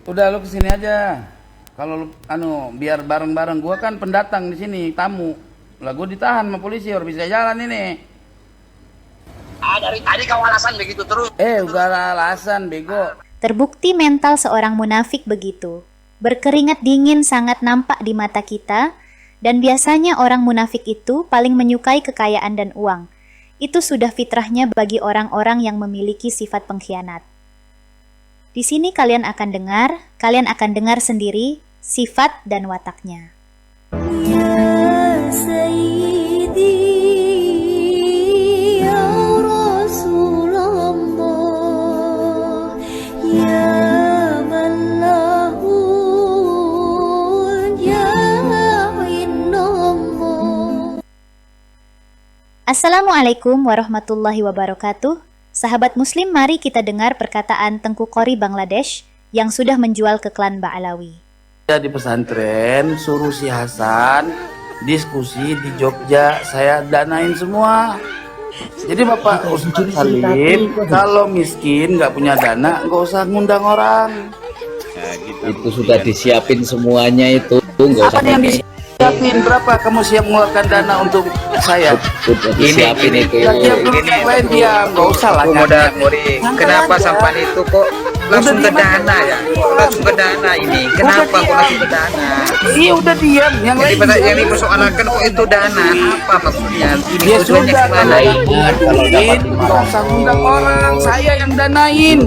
Udah lu kesini aja. Kalau lu biar bareng-bareng, gua kan pendatang di sini, tamu. Lah gua ditahan sama polisi, harus bisa jalan ini. Dari tadi kau alasan begitu terus. Udah alasan bego. Terbukti mental seorang munafik begitu. Berkeringat dingin sangat nampak di mata kita, dan biasanya orang munafik itu paling menyukai kekayaan dan uang. Itu sudah fitrahnya bagi orang-orang yang memiliki sifat pengkhianat. Di sini kalian akan dengar sendiri sifat dan wataknya. Ya Sayyidi, ya Rasulullah, ya man lahun, ya Innallah. Assalamualaikum warahmatullahi wabarakatuh. Sahabat muslim, mari kita dengar perkataan Tengku Qori Bangladesh yang sudah menjual ke klan Ba'alawi. Di pesantren suruh si Hasan diskusi di Jogja, saya danain semua. Jadi Bapak Ustadz Salim kalau miskin nggak punya dana nggak usah ngundang orang. Itu sudah disiapin semuanya, itu nggak usah yang disiapin. Berapa kamu siap mengeluarkan dana untuk saya? Disiapin itu. Yang lain dia nggak usah lah. Kenapa sampan itu kok langsung ke dana ya? Langsung ke dana ini. Kenapa kok langsung ke dana? Iya udah diam. Yang lain yang dipersoalkan kok itu dana? Apa maksudnya? Dia sudah kemana? Nggak usah ngundang orang, saya yang danain.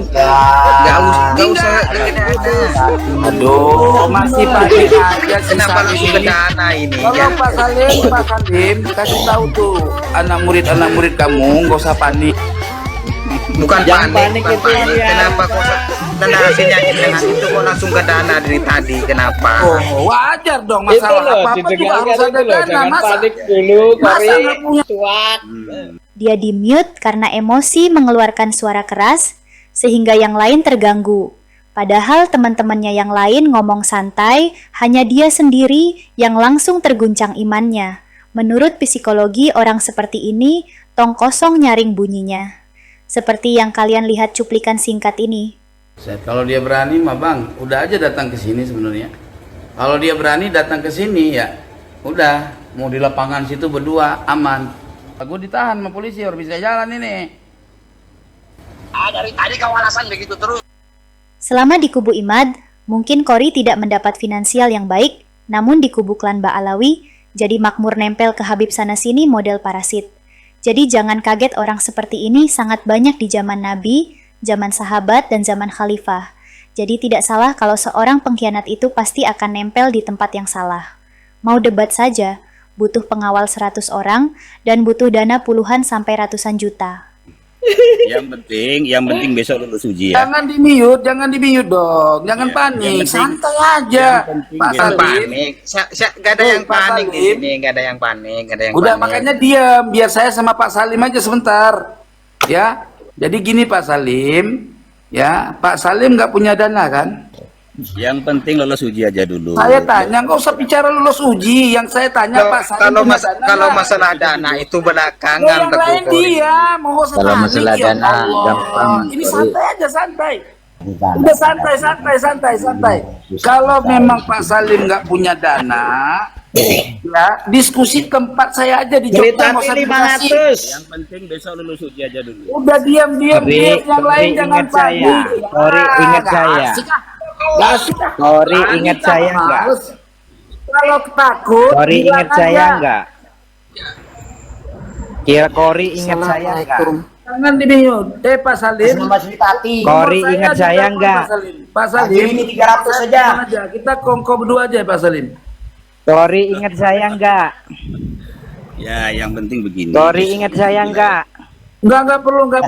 Nggak usah ada. Aduh, masih pakai aja. Kenapa langsung ke dana ini? Kalau Pak Salim kasih tahu tuh anak murid kamu nggak usah panik. Bukan panik itu ya. Kenapa kok dana hasilnya dengan itu kok langsung ke dana dari tadi? Kenapa? Wajar dong, masalah apa juga harus ada dana. Panik dulu, masa nggak punya Dia di-mute karena emosi mengeluarkan suara keras sehingga yang lain terganggu. Padahal teman-temannya yang lain ngomong santai, hanya dia sendiri yang langsung terguncang imannya. Menurut psikologi, orang seperti ini tong kosong nyaring bunyinya. Seperti yang kalian lihat cuplikan singkat ini. Kalau dia berani mah Bang, udah aja datang ke sini sebenarnya. Kalau dia berani datang ke sini ya udah, mau di lapangan situ berdua aman. Gue ditahan sama polisi, harus bisa jalan ini. Dari tadi kau alasan begitu terus. Selama di kubu Imad, mungkin Qori tidak mendapat finansial yang baik, namun di kubu klan Ba'alawi, jadi makmur nempel ke Habib sana-sini model parasit. Jadi jangan kaget, orang seperti ini sangat banyak di zaman Nabi, zaman sahabat, dan zaman khalifah. Jadi tidak salah kalau seorang pengkhianat itu pasti akan nempel di tempat yang salah. Mau debat saja, butuh pengawal 100 orang, dan butuh dana puluhan sampai ratusan juta. Yang penting besok lulus uji ya. Jangan di-mute dong. Jangan panik. Santai aja. Panik. Gak ada yang panik di sini, gak ada yang panik, Udah makanya diam, biar saya sama Pak Salim aja sebentar. Ya. Jadi gini Pak Salim, ya, Pak Salim nggak punya dana kan? Yang penting lulus uji aja dulu. Saya tanya, nggak usah bicara lulus uji. Yang saya tanya Pak Salim kalau masalah dana itu belakangan. Yang lain dia mau kalau masalah dana gampang. Ini santai aja, santai. Udah santai. Kalau memang Pak Salim nggak punya dana, ya diskusi tempat saya aja di Jogja. Mau 500. Yang penting besok lulus uji aja dulu. Udah diam. Yang lain jangan panik. Qori ingat saya. Qori ingat saya enggak? Kalau takut, Qori ingat saya enggak? Kira Qori ingat saya enggak? Jangan di-mute. Pak Salim. Qori ingat saya enggak? Pak Salim ini 300 saja. Kita kongko berdua aja Pak Salim. Qori ingat saya enggak? Ya, yang penting begini. Qori ingat saya enggak? Enggak perlu, enggak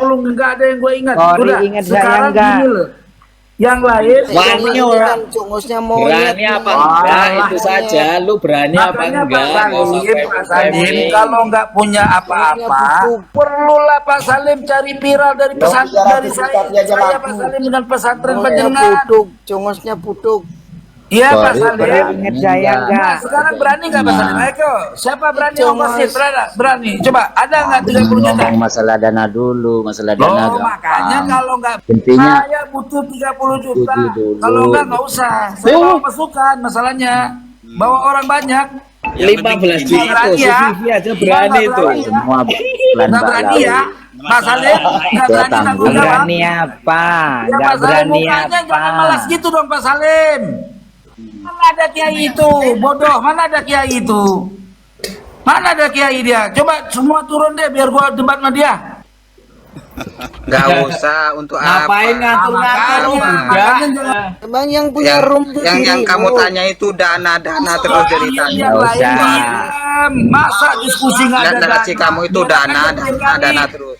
ada yang gue ingat. Qori ingat saya enggak? Yang lain Berani orang berani apa enggak itu saja, lu berani apa enggak? Pak Salim kalau nggak punya apa-apa perlulah Pak Salim cari viral dari pesantren dari saya Pak Salim dengan pesantren panjenengan. Cungosnya putuk. Iya Pak Sorry, Salim. Ingat saya Nah, enggak? sekarang berani nggak Pak Salim? Ayo, siapa berani ongkosin? Berani. Coba, ada nggak 30 Jangan juta? ngomong masalah dana dulu, masalah dana Oh, gampang. makanya kalau nggak, Intinya saya butuh 30 juta. studi dulu. Kalau nggak usah. Saya bawa pasukan, masalahnya. Bawa orang banyak. 15 juta Berani itu, ya? CV aja berani itu. semua pelan Nggak berani Balawi. ya? Pak Salim, nggak Saya berani tanggung tanggung. jawab. Berani apa? Ya Nggak Pak Salim, berani mukanya apa? jangan malas gitu dong Pak Salim. Mana ada kiai itu? Bodoh, mana ada kiai itu? Mana ada kiai dia? Coba semua turun deh biar gua debat sama dia. Nggak usah untuk Ngapain apa? ngatur-ngatur lu? Makanya jangan. Emang yang punya room tuh Yang kamu dirimu. tanya itu dana terus dari tadi. Yang lain usah. diam. Masa diskusi nggak ada Dan narasi dana? kamu itu Biarkan dana aja kami. terus.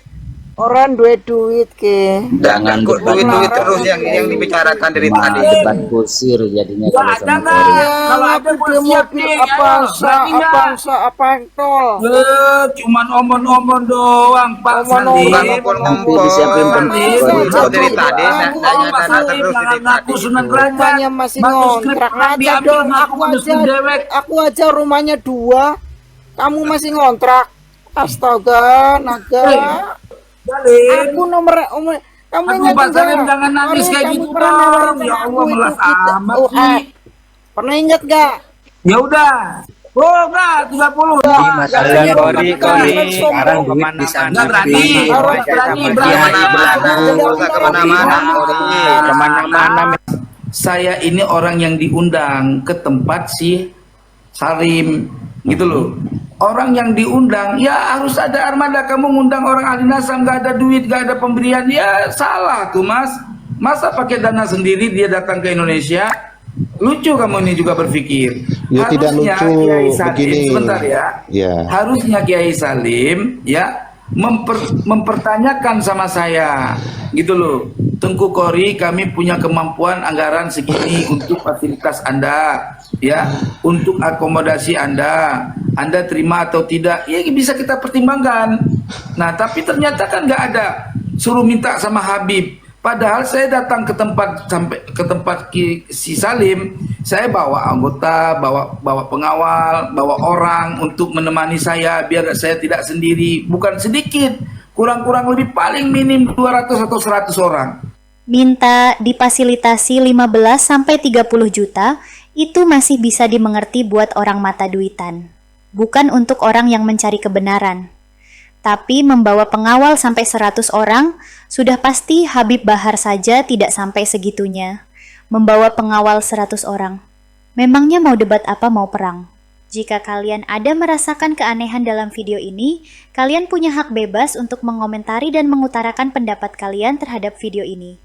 Orang duit ke. Jangan Kok debat duit kusir. terus yang dibicarakan dari Cuma tadi. debat kusir jadinya Nggak kalau ada sama nggak? Kori. Kalau ada gua siap nih. Apa yang tol. Cuman omong-omong doang Pak Bukan Salim. ngumpul-ngumpul. Nanti disiapin Itu dari tadi nanya Pak dana Salim terus dari jangan ngaku tadi. Sunan Rumahnya Derajat. masih Manuskrip ngontrak pernah aja diambil dong. ngaku manuskrip dewek. Aku aja rumahnya 2. Kamu masih ngontrak. Astaga, naga. Salim. Aku nomor kamu Aduh, ingat Pak enggak? Salim, jangan nangis Kemarin kayak kamu gitu pernah dong. nawarin Ya aku Allah, itu melas kita. amat Oh, sih. pernah ingat gak? Ya udah. Oh, enggak 30. Masalah Kori, Sekarang duit kemana-mana. bisa Enggak berani. Kemana-mana. Kemana-mana. Saya ini orang yang diundang ke tempat si Salim gitu loh. Orang yang diundang ya harus ada armada. Kamu ngundang orang ahli nasam nggak ada duit, nggak ada pemberian, ya salah tuh Mas. Masa pakai dana sendiri dia datang ke Indonesia? Lucu kamu ini juga berpikir. Ya, tidak lucu Kiai Salim, begini. sebentar ya. Ya. Harusnya Kiai Salim ya mempertanyakan sama saya gitu loh. Tengku Kori, kami punya kemampuan anggaran segini untuk fasilitas Anda ya, untuk akomodasi Anda terima atau tidak ya, bisa kita pertimbangkan. Nah tapi ternyata kan nggak ada, suruh minta sama Habib. Padahal saya datang ke tempat, sampai ke tempat si Salim, saya bawa anggota, bawa pengawal, bawa orang untuk menemani saya biar saya tidak sendiri. Bukan sedikit, kurang-kurang lebih paling minim 200 atau 100 orang. Minta difasilitasi 15-30 juta itu masih bisa dimengerti buat orang mata duitan. Bukan untuk orang yang mencari kebenaran. Tapi membawa pengawal sampai 100 orang, sudah pasti Habib Bahar saja tidak sampai segitunya. Membawa pengawal 100 orang. Memangnya mau debat apa mau perang? Jika kalian ada merasakan keanehan dalam video ini, kalian punya hak bebas untuk mengomentari dan mengutarakan pendapat kalian terhadap video ini.